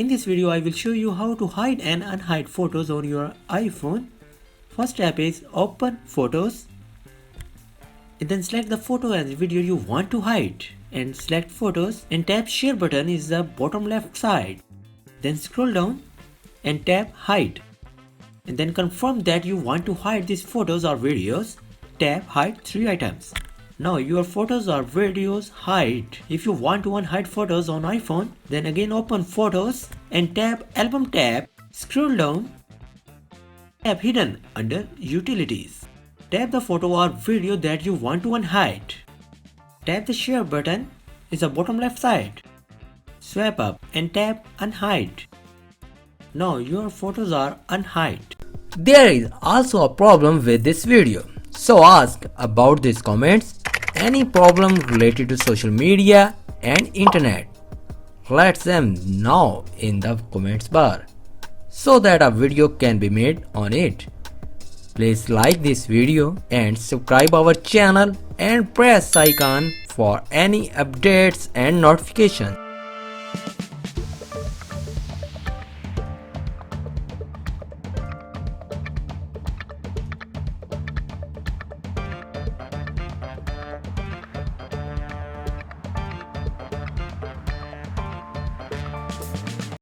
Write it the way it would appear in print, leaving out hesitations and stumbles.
In this video, I will show you how to hide and unhide photos on your iPhone. First step is open Photos and then select the photo and video you want to hide and select Photos and tap Share button is the bottom left side. Then scroll down and tap Hide and then confirm that you want to hide these photos or videos. Tap Hide 3 items. Now your photos or videos hide. If you want to unhide photos on iPhone, then again open Photos and tap Album tab. Scroll down, tap Hidden under Utilities. Tap the photo or video that you want to unhide. Tap the Share button is the bottom left side. Swipe up and tap Unhide. Now your photos are unhide. There is also a problem with this video, so ask about these comments any problem related to social media and internet. Let them know in the comments bar so that a video can be made on it. Please like this video and subscribe our channel and press icon for any updates and notifications.